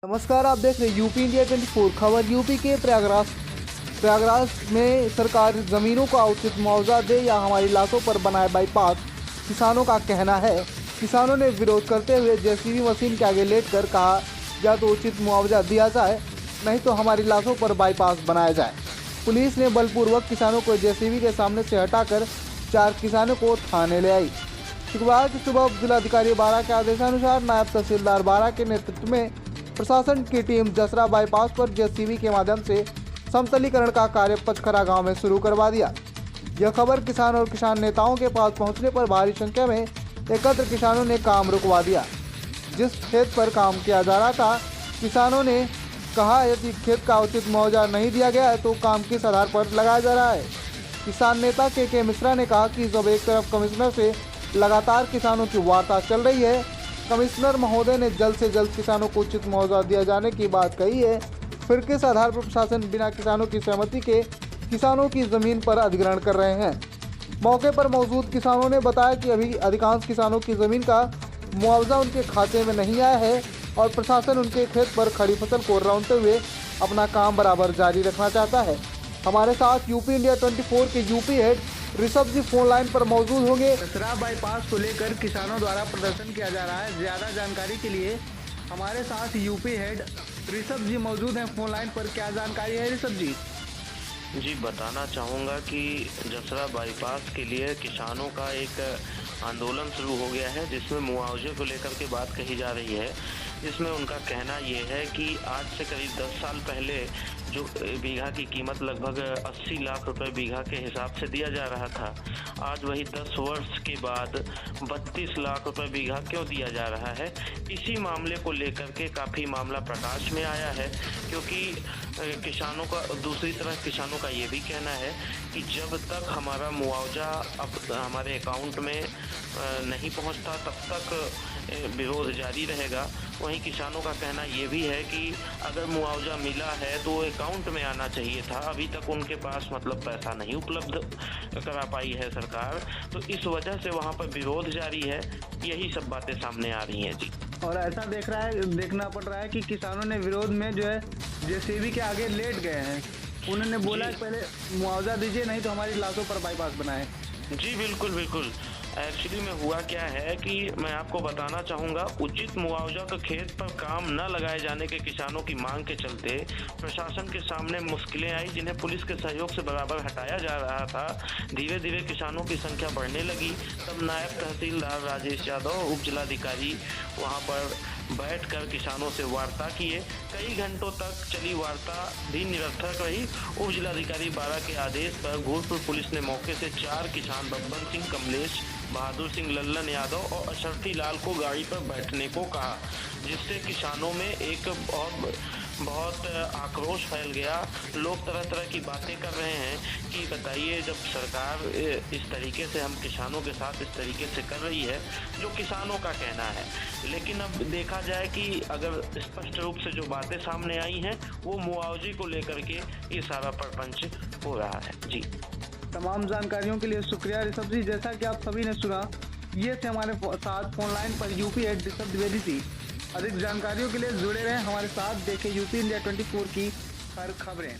नमस्कार, आप देख रहे हैं यूपी इंडिया 24 खबर। यूपी के प्रयागराज में सरकार ज़मीनों का उचित मुआवजा दे या हमारी लाशों पर बनाए बाईपास, किसानों का कहना है। किसानों ने विरोध करते हुए जेसीबी मशीन के आगे लेटकर कहा, या तो उचित मुआवजा दिया जाए, नहीं तो हमारी लाशों पर बाईपास बनाया जाए। पुलिस ने बलपूर्वक किसानों को जेसीबी के सामने से हटाकर 4 किसानों को थाने ले आई। शुक्रवार की सुबह जिलाधिकारी बारा के आदेशानुसार नायब तहसीलदार बारा के नेतृत्व में प्रशासन की टीम जसरा बाईपास पर जेसीबी के माध्यम से समतलीकरण का कार्य पचखरा गांव में शुरू करवा दिया। यह खबर किसान और किसान नेताओं के पास पहुंचने पर भारी संख्या में एकत्र किसानों ने काम रुकवा दिया। जिस खेत पर काम किया जा रहा था, किसानों ने कहा, यदि खेत का उचित मुआवजा नहीं दिया गया है तो काम किस आधार पर लगाया जा रहा है। किसान नेता के मिश्रा ने कहा कि जब एक तरफ कमिश्नर से लगातार किसानों की वार्ता चल रही है, कमिश्नर महोदय ने जल्द से जल्द किसानों को उचित मुआवजा दिया जाने की बात कही है, फिर किस आधार पर प्रशासन बिना किसानों की सहमति के किसानों की जमीन पर अधिग्रहण कर रहे हैं। मौके पर मौजूद किसानों ने बताया कि अभी अधिकांश किसानों की जमीन का मुआवजा उनके खाते में नहीं आया है और प्रशासन उनके खेत पर खड़ी फसल को रौंदते हुए अपना काम बराबर जारी रखना चाहता है। हमारे साथ यूपी इंडिया 24 के यूपी हेड ऋषभ जी फोन लाइन पर मौजूद होंगे। जसरा बाईपास को लेकर किसानों द्वारा प्रदर्शन किया जा रहा है। ज्यादा जानकारी के लिए हमारे साथ यूपी हेड ऋषभ जी मौजूद हैं फोन लाइन पर। क्या जानकारी है ऋषभ जी? जी, बताना चाहूँगा कि जसरा बाईपास के लिए किसानों का एक आंदोलन शुरू हो गया है, जिसमें मुआवजे को लेकर के बात कही जा रही है। जिसमें उनका कहना ये है कि आज से करीब 10 साल पहले जो बीघा की कीमत लगभग 80 लाख रुपए बीघा के हिसाब से दिया जा रहा था, आज वही 10 वर्ष के बाद 32 लाख रुपए बीघा क्यों दिया जा रहा है। इसी मामले को लेकर के काफ़ी मामला प्रकाश में आया है, क्योंकि किसानों का दूसरी तरफ किसानों का ये भी कहना है कि जब तक हमारा मुआवजा अब हमारे अकाउंट में नहीं पहुंचता, तब तक विरोध जारी रहेगा। वहीं किसानों का कहना ये भी है कि अगर मुआवजा मिला है तो अकाउंट में आना चाहिए था, अभी तक उनके पास पैसा नहीं उपलब्ध करा पाई है सरकार, तो इस वजह से वहाँ पर विरोध जारी है। यही सब बातें सामने आ रही हैं जी। और ऐसा देखना पड़ रहा है कि किसानों ने विरोध में जो है जेसीबी के आगे लेट गए हैं। उन्होंने बोला कि पहले मुआवजा दीजिए, नहीं तो हमारी लाशों पर बाईपास बनाए। जी बिल्कुल। एक्चुअली में हुआ क्या है कि मैं आपको बताना चाहूँगा, उचित मुआवजा का खेत पर काम न लगाए जाने के किसानों की मांग के चलते प्रशासन के सामने मुश्किलें आई, जिन्हें पुलिस के सहयोग से बराबर हटाया जा रहा था। धीरे धीरे किसानों की संख्या बढ़ने लगी। तब नायब तहसीलदार राजेश यादव, उप जिलाधिकारी वहाँ पर बैठकर किसानों से वार्ता किए। कई घंटों तक चली वार्ता भी निरर्थक रही। उप जिलाधिकारी बारा के आदेश पर घोरपुर पुलिस ने मौके से 4 किसान बब्बन सिंह, कमलेश, बहादुर सिंह, लल्लन यादव और अशरफी लाल को गाड़ी पर बैठने को कहा, जिससे किसानों में एक बहुत आक्रोश फैल गया। लोग तरह तरह की बातें कर रहे हैं कि बताइए, जब सरकार इस तरीके से हम किसानों के साथ इस तरीके से कर रही है, जो किसानों का कहना है। लेकिन अब देखा जाए कि अगर स्पष्ट रूप से जो बातें सामने आई हैं, वो मुआवजे को लेकर के ये सारा प्रपंच हो रहा है जी। तमाम जानकारियों के लिए शुक्रिया ऋषभ जी। जैसा कि आप सभी ने सुना, ये थे हमारे साथ फोन लाइन पर यूपी हेड ऋषभ द्विवेदी जी। अधिक जानकारियों के लिए जुड़े रहें हमारे साथ, देखें यूपी इंडिया 24 की हर खबरें।